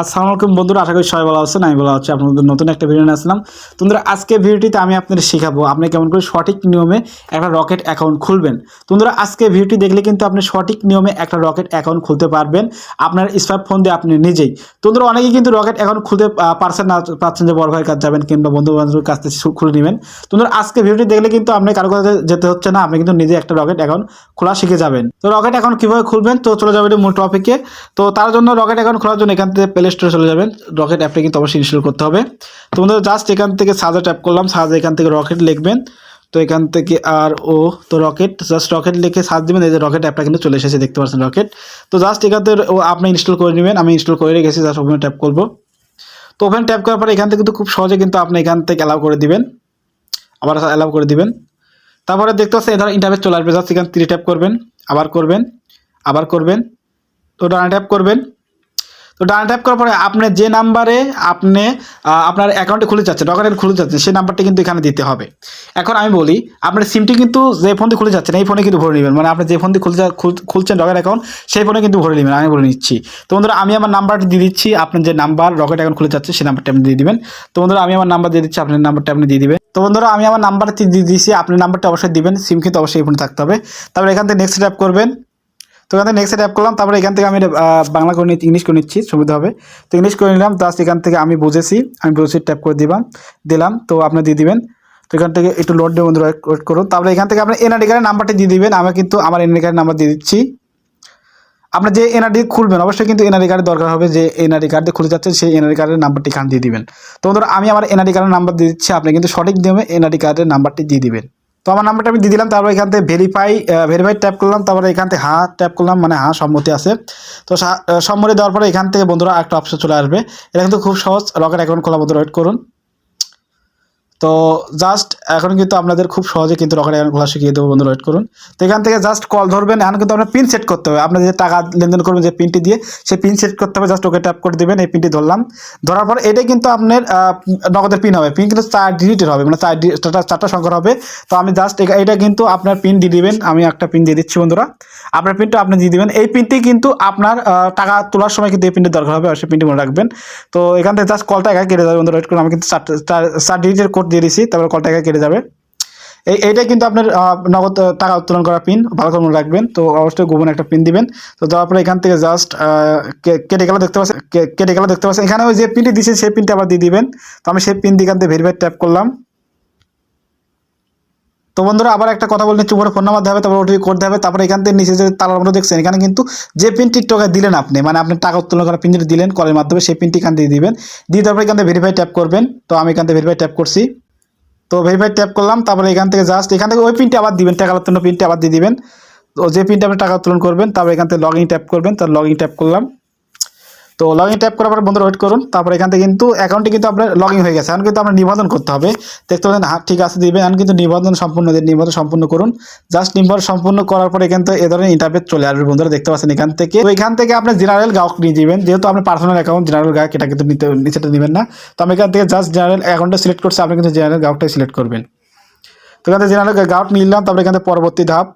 আসসালামু আলাইকুম বন্ধুরা, আশা করি সবাই ভালো আছেন। আমি ভালো আছি। আপনাদের নতুন একটা ভিডিও নিয়ে আসলাম। তো বন্ধুরা, আজকে ভিডিওটিতে আমি আপনাদের শেখাবো আপনি কেমন করে সঠিক নিয়মে একটা রকেট অ্যাকাউন্ট খুলবেন। তো বন্ধুরা, আজকে ভিডিওটি দেখলে কিন্তু আপনি সঠিক নিয়মে একটা রকেট অ্যাকাউন্ট খুলতে পারবেন আপনার স্মার্টফোন দিয়ে আপনি নিজেই। তো বন্ধুরা, অনেকেই কিন্তু রকেট অ্যাকাউন্ট খুলতে পারছেন যে বড় ভাইয়ের কাছে যাবেন কিংবা বন্ধু বান্ধবের কাছ থেকে খুলে নেবেন। তো বন্ধুরা, আজকে ভিডিওটি দেখলে কিন্তু আপনি কারো কাছে যেতে হচ্ছে না, আপনি কিন্তু নিজে একটা রকেট অ্যাকাউন্ট খোলা শিখে যাবেন। তো রকেট অ্যাকাউন্ট কিভাবে খুলবেন, তো চলে যাবেন মূল টপিকে। তো তার জন্য রকেট অ্যাকাউন্ট খোলার জন্য এখান থেকে প্লে স্টোরে চলে যাবেন। রকেট অ্যাপটা কিন্তু অবশ্যই ইনস্টল করতে হবে। তো বন্ধুরা, জাস্ট এখান থেকে সার্চে ট্যাপ করলাম, সার্চে এখান থেকে রকেট লিখবেন। তো এখান থেকে তো রকেট, জাস্ট রকেট লিখে সার্চ দিবেন। এই যে রকেট অ্যাপটা কিন্তু চলে এসেছে, দেখতে পাচ্ছেন রকেট। তো জাস্ট এখান থেকে আপনি ইনস্টল করে নেবেন। আমি ইনস্টল করে রেখেছি, জাস্ট ওপেন ট্যাপ করবো। তো ওপেন ট্যাপ করার পরে এখান থেকে কিন্তু খুব সহজে কিন্তু আপনি এখান থেকে অ্যালাউ করে দিবেন, আবার অ্যালাউ করে দিবেন। তারপরে দেখতে পাচ্ছেন এখানে ইন্টারফেস চলে আসবে, জাস্ট এখানে 3 ট্যাপ করবেন, আবার করবেন, আবার করবেন। তো ডান ট্যাপ করবেন। তো ডান ট্যাপ করার পরে আপনি যে নাম্বারে আপনি আপনার অ্যাকাউন্টে খুলে যাচ্ছেন, রকেট অ্যাকাউন্ট খুলে যাচ্ছেন, সেই নাম্বারটি কিন্তু এখানে দিতে হবে। এখন আমি বলি, আপনার সিমটি কিন্তু যে ফোন দিয়ে খুলে যাচ্ছেন এই ফোনে কিন্তু ভরে নেবেন, মানে আপনি যে ফোন দিয়ে খুলছেন রকেট অ্যাকাউন্ট সেই ফোনে কিন্তু ভরে নেবেন। আমি বলে নিচ্ছি। তো বন্ধুরা, আমি আমার নাম্বারটি দিয়ে দিচ্ছি। আপনার যে নাম্বার রকেট অ্যাকাউন্ট খুলে যাচ্ছে সেই নাম্বারটা আপনি দিয়ে দিবেন। তো বন্ধুরা, আমি আমার নাম্বার দিয়ে দিচ্ছি, আপনার নাম্বারটা আপনি দিয়ে দিবেন। তো বন্ধুরা, আমি আমার নাম্বারটি দিয়ে দিচ্ছি, আপনার নাম্বারটা অবশ্যই দিবেন। সিম কিন্তু অবশ্যই এই ফোনে থাকতে হবে। তারপরে এখান থেকে নেক্সট ট্যাপ করবেন। তো এখান থেকে নেক্সট ট্যাপ করলাম। তারপরে এখান থেকে আমি বাংলা করে নিচ্ছি, ইংলিশ করে নিচ্ছি, সুবিধা হবে। তো ইংলিশ করে নিলাম। জাস্ট এখান থেকে আমি বুঝেছি ট্যাপ করে দিলাম। তো আপনি দিয়ে দিবেন। তো এখান থেকে একটু লোড দিয়ে বন্ধুরা ওয়েট করুন। তারপরে এখান থেকে আপনি এনআইডি কার্ডের নাম্বারটি দিয়ে দিবেন। আমি কিন্তু আমার এনআইডি কার্ডের নাম্বার দিয়ে দিচ্ছি। আপনি যে এনআইডি খুলবেন অবশ্যই কিন্তু এনআইডি কার্ডের দরকার হবে। যে এনআইডি কার্ড দিয়ে খুলে যাচ্ছেন সেই এনআইডি কার্ডের নাম্বারটি এখানে দিয়ে দিবেন। তো বন্ধুরা, আমি আমার এনআইডি কার্ডের নাম্বার দিয়ে দিচ্ছি, আপনি কিন্তু সঠিক নিয়মে এনআইডি কার্ডের নাম্বারটি দিয়ে দিবেন। তো আমার নাম্বারটা আমি দিয়ে দিলাম। তারপর এখান থেকে ভেরিফাই ট্যাপ করলাম। তারপরে এখান থেকে হ্যাঁ ট্যাপ করলাম, মানে হ্যাঁ সম্মতি আছে। তো সম্মতি দেওয়ার পরে এখান থেকে বন্ধুরা একটা অপশন চলে আসবে। এটা কিন্তু খুব সহজ, রকেট অ্যাকাউন্ট খোলা। বন্ধুরা ওয়েট করুন। তো জাস্ট এখন কিন্তু আপনাদের খুব সহজে কিন্তু রকেট অ্যাকাউন্ট খোলা শিখিয়ে দেবো। বন্ধুরা ওয়েট করুন। তো এখান থেকে জাস্ট কল ধরবেন। এখন কিন্তু আপনার পিন সেট করতে হবে। আপনার যে টাকা লেনদেন করবেন যে পিনটি দিয়ে, সেই পিন সেট করতে হবে। জাস্ট ওকে ট্যাপ করে দেবেন। এই পিনটি ধরলাম, ধরার পর এটাই কিন্তু আপনার নগদের পিন হবে। পিন কিন্তু 4 ডিজিটের হবে, মানে 4টা সংখ্যার হবে। তো আমি জাস্ট এটা কিন্তু আপনার পিন দিয়ে দিবেন। আমি একটা পিন দিয়ে দিচ্ছি বন্ধুরা। আপনার পিনটা আপনি দিয়ে দিবেন। এই পিনটি কিন্তু আপনার টাকা তোলার সময় কিন্তু এই পিনটির দরকার হবে, অবশ্যই পিনটি মনে রাখবেন। তো এখান থেকে জাস্ট কলটা একা কেটে যাবে। বন্ধুরা ওয়েট করুন। আমি কিন্তু 4 ডিজিটের কোড দিয়ে দিছি, তারপরে কলটা একা কেটে যাবে। এইটাই কিন্তু আপনার নগদ টাকা উত্তোলন করা পিন, ভালো করে মনে রাখবেন। তো অবশ্যই গোপন একটা পিন দিবেন। তো দেওয়ার পরে এখান থেকে জাস্ট কেটে গেলে দেখতে পাচ্ছেন এখানে ওই যে পিনটি দিয়েছে সেই পিনটা আবার দিয়ে দিবেন। তো আমি সেই পিন দিয়ে এখান থেকে ভেরিফাই ট্যাপ করলাম। তো বন্ধুরা, আবার একটা কথা বলে নিচ্ছি, উপরে ফোন নাম্বার দেওয়া হবে, তারপর ওটিপি করতে হবে। তারপরে এখান থেকে নিচে যে তালার মধ্যে দেখছেন, এখানে কিন্তু যে পিনটি টোকা দিলেন আপনি, মানে আপনি টাকা উত্তোলন করা পিন যেটা দিলেন কলের মাধ্যমে, সেই পিনটি এখান দিয়ে দিবেন। দিয়ে তারপরে এখান থেকে ভেরিফাই ট্যাপ করবেন। তো আমি এখান থেকে ভেরিফাই ট্যাপ করছি। তো ভেরিফাই ট্যাপ করলাম। তারপরে এখান থেকে জাস্ট এখান থেকে ওই পিনটি আবার দিবেন, টাকা উত্তোলন পিনটি আবার দিয়ে দিবেন। তো যে পিনটা আপনি টাকা উত্তোলন করবেন, তারপর এখান থেকে লগ ইন ট্যাপ করবেন। তার লগ ইন ট্যাপ করলাম। তো লগ ইন ট্যাপ করার পর বন্ধুরা ওয়েট করুন। তারপর এখান থেকে কিন্তু অ্যাকাউন্টটি কিন্তু আপনার লগ ইন হয়ে গেছে। এখন কিন্তু আপনার নিবন্ধন করতে হবে। দেখতে পাচ্ছেন হ্যাঁ ঠিক আছে দিবেন। এখন কিন্তু নিবন্ধন সম্পূর্ণ করুন। জাস্ট নিবন্ধন সম্পূর্ণ করার পরে এখান থেকে এ ধরনের ইন্টারফেস চলে আসবে। বন্ধুরা দেখতে পাচ্ছেন এখান থেকে, তো এখান থেকে আপনি জেনারেল গ্রাহক নিয়ে দিবেন। যেহেতু আপনার পার্সোনাল অ্যাকাউন্ট, জেনারেল গ্রাহক এটা কিন্তু নিচেটা নেবেন না। তো আমি এখান থেকে জাস্ট জেনারেল অ্যাকাউন্টটা সিলেক্ট করছি, আপনি কিন্তু জেনারেল গ্রাহকটাই সিলেক্ট করবেন। তো এখান থেকে জেনারেল গ্রাহক নিলাম। তারপরে এখান থেকে পরবর্তী ধাপ,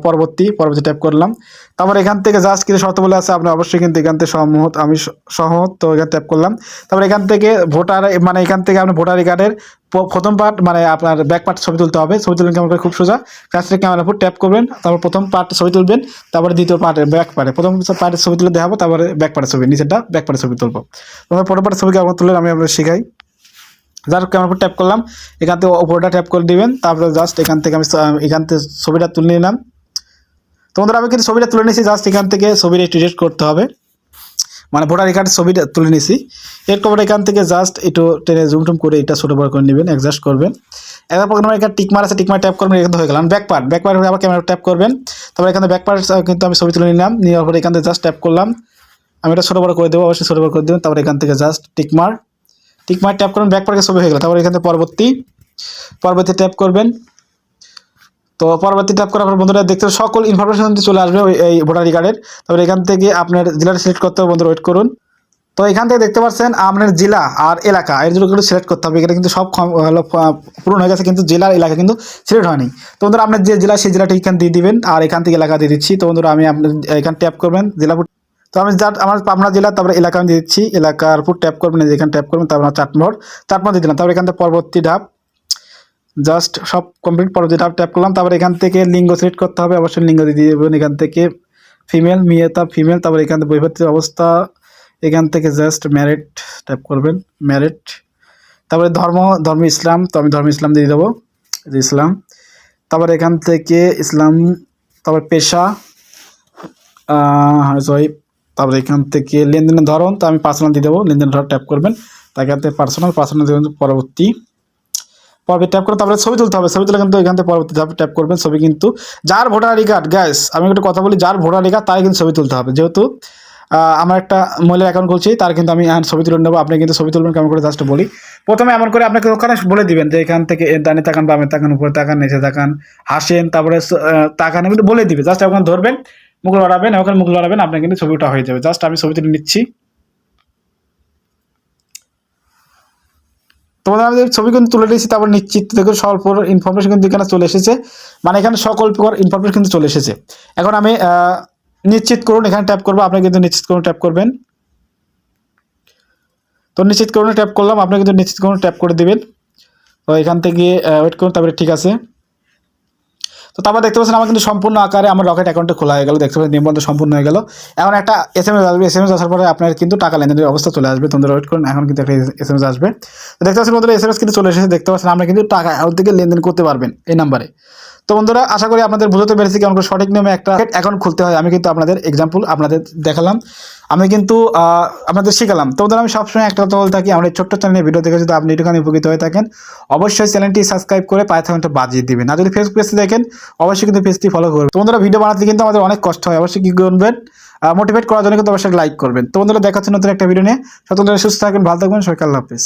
পরবর্তী ট্যাপ করলাম। তারপর এখান থেকে জাস্ট কিছু শর্ত বলে আছে, আপনি অবশ্যই কিন্তু এখান থেকে সহমত, আমি সহমত। তো এখানে ট্যাপ করলাম। তারপর এখান থেকে ভোটার, মানে এখান থেকে আপনি ভোটার কার্ডের প্রথম পার্ট, মানে আপনার ব্যাক পার্ট ছবি তুলতে হবে। ছবি তুলবেন কেমন করে, খুব সোজা। কাছ থেকে ক্যামেরার উপর ট্যাপ করবেন। তারপর প্রথম পার্ট ছবি তুলবেন। তারপরে দ্বিতীয় পার্টের ব্যাক পার্টে, প্রথম পার্টের ছবি তুলে দেখাবো, তারপরে ব্যাক পার্টের ছবি, নিচেরটা ব্যাক পার্টের ছবি তুলবো। তোমার প্রথম পার্টের ছবি কেমন তুললেন আমি আপনাদের শেখাই। যার ক্যামেরার উপর ট্যাপ করলাম, এখান থেকে ওপরটা ট্যাপ করে দিবেন। তারপরে জাস্ট এখান থেকে আমি এখান থেকে ছবিটা তুলে নিলাম। তো বন্ধুরা, আমি কিন্তু ছবিটা তুলে নিয়েছি। জাস্ট এখান থেকে ছবিটা একটু এডিট করতে হবে, মানে ভোটার কার্ডের ছবিটা তুলে নিয়েছি। এরপর এখান থেকে জাস্ট একটু টেনে জুম করে এটা ছোটো বড় করে নেবেন, অ্যাডজাস্ট করবেন। এরপর এখানে টিকমার আছে, টিকমার ট্যাপ করবেন। এখান থেকে হয়ে গেলাম ব্যাক পার্ট হয়ে আবার ক্যামেরা ট্যাপ করবেন। তারপরে এখানে ব্যাক পার্ট কিন্তু আমি ছবি তুলে নিলাম। নেওয়ার পরে এখান থেকে জাস্ট ট্যাপ করলাম। আমি এটা ছোটো বড় করে দেবো, অবশ্যই ছোটো বড় করে দেবেন। তারপরে এখান থেকে জাস্ট টিকমার ট্যাপ করবেন, ব্যাক পার্কের ছবি হয়ে গেল। তারপরে এখান থেকে পরবর্তী ট্যাপ করবেন। তো পরবর্তী ট্যাপ করার পর বন্ধুরা দেখতে সকল ইনফরমেশন চলে আসবে এই ভোটার কার্ডের। তারপরে এখান থেকে আপনার জেলাটা সিলেক্ট করতে হবে। বন্ধুরা ওয়েট করুন। তো এখান থেকে দেখতে পাচ্ছেন আপনার জেলা আর এলাকা এর জন্য কিন্তু সিলেক্ট করতে হবে। এখানে কিন্তু সব পূরণ হয়ে গেছে, কিন্তু জেলার এলাকা কিন্তু সিলেক্ট হয়নি। তো বন্ধুরা, আপনার যে জেলা সেই জেলাটি এখানে দিয়ে দিবেন, আর এখান থেকে এলাকা দিয়ে দিচ্ছি। তো বন্ধুরা, আমি আপনার এখানে ট্যাপ করবেন জেলা। তো আমি আমার পাবনা জেলা, তারপরে এলাকা আমি দিয়ে দিচ্ছি, এলাকার উপর ট্যাপ করবেন, যেখানে ট্যাপ করবেন তারপর চাটমোহর দিয়ে দিলাম। তারপরে এখান থেকে পরবর্তী ধাপ, জাস্ট সব কমপ্লিট, পরবর্তী ধাপ ট্যাপ করলাম। তারপরে এখান থেকে লিঙ্গ সিলেক্ট করতে হবে, অবশ্যই লিঙ্গ দিয়ে দেবেন। এখান থেকে ফিমেল, ফিমেল। তারপরে এখান থেকে বৈবাহিক অবস্থা, এখান থেকে জাস্ট ম্যারিড ট্যাপ করবেন, ম্যারিড। তারপরে ধর্ম ইসলাম, তো আমি ধর্ম ইসলাম দিয়ে দেবো, ইসলাম। তারপরে এখান থেকে ইসলাম, তারপর পেশা, সরি, তারপরে এখান থেকে লেনদেনের ধরন, তো আমি পার্সোনাল দিয়ে দেবো, লেনদেনের ধরন ট্যাপ করবেন। তার এখান থেকে পার্সোনাল দেবেন, পরবর্তী ট্যাপ করে তারপরে ছবি তুলতে হবে। ছবি তুলে কিন্তু এখান থেকে পরবর্তী ধাপে ট্যাপ করবেন। ছবি কিন্তু যার ভোটার আইডি কার্ড, গ্যাস আমি একটু কথা বলি, যার ভোটার আইডি কার্ড তাই কিন্তু ছবি তুলতে হবে। যেহেতু আমার একটা মহিলার অ্যাকাউন্ট খুলছি, তার কিন্তু আমি ছবি তুলে নেবো। আপনি কিন্তু ছবি তুলবেন কেমন করে, জাস্ট বলি। প্রথমে এমন করে আপনাকে ওখানে বলে দিবেন যে এখান থেকে ডানে তাকান, বামে তাকান, উপরে তাকান, নিচে তাকান, হাসেন, তারপরে তাকান, এমনি বলে দিবে। জাস্ট ওখানে ধরবেন, মুখ লড়াবেন, ওখানে মুখ লড়াবেন, আপনার কিন্তু ছবিটা হয়ে যাবে। জাস্ট আমি ছবি তুলে নিচ্ছি। তোমাদের আমি ছবি কিন্তু তুলে নিয়েছি, তারপর নিশ্চিত দেখুন স্বল্প ইনফরমেশন কিন্তু এখানে চলে এসেছে, মানে এখানে সকল প্রকার ইনফরমেশন কিন্তু চলে এসেছে। এখন আমি নিশ্চিত করুন এখানে ট্যাপ করবো, আপনি কিন্তু নিশ্চিত করুন ট্যাপ করবেন। তো নিশ্চিত করুন ট্যাপ করলাম, আপনি কিন্তু নিশ্চিত করুন ট্যাপ করে দিবেন। তো এখান থেকে ওয়েট করুন, তারপরে ঠিক আছে। তো তারপর দেখতে পাচ্ছেন আমার কিন্তু সম্পূর্ণ আকারে আমার রকেট অ্যাকাউন্টে খোলা হয়ে গেল, দেখতে পাচ্ছেন নিবন্ধন সম্পূর্ণ হয়ে গেল। এখন একটা SMS আসবে, SMS আসার পরে আপনার কিন্তু টাকা লেনদেনের অবস্থা চলে আসবে। তোমরা ওয়েট করুন, এখন কিন্তু একটা SMS আসবে। তো দেখতে পাচ্ছেন বন্ধুরা SMS কিন্তু চলে এসেছে, দেখতে পাচ্ছেন আমরা কিন্তু টাকা অ্যাকাউন্ট থেকে লেনদেন করতে পারবেন এই নাম্বারে। তো বন্ধুরা আশা করি আপনাদের বুঝতে পেরেছি কেমন করে সঠিক নিয়মে একটা অ্যাকাউন্ট খুলতে হয়। আমি কিন্তু আপনাদের এক্সাম্পল আপনাদের দেখালাম, আমি কিন্তু আপনাদের শিখালাম। তো বন্ধুরা আমি সবসময় একটা কথা বলে থাকি, আমার এই ছোট্ট চ্যানেলে ভিডিও দেখে যদি আপনি একটুখানি উপকৃত হয়ে থাকেন, অবশ্যই চ্যানেলটি সাবস্ক্রাইব করে পায়ে থাকুনটা বাজিয়ে দিবেন। আর যদি ফেসবুক পেজটি দেখেন, অবশ্যই কিন্তু পেজটি ফলো করবেন। তো বন্ধুরা ভিডিও বানাতে কিন্তু আমাদের অনেক কষ্ট হয়, অবশ্যই কি করবেন, মোটিভেট করার জন্য কিন্তু অবশ্যই লাইক করবেন। তো বন্ধুরা দেখাচ্ছেন নতুন একটা ভিডিও নিয়ে। ততক্ষণ সুস্থ থাকবেন, ভালো থাকবেন, সবাইকে আল্লাহ হাফেজ।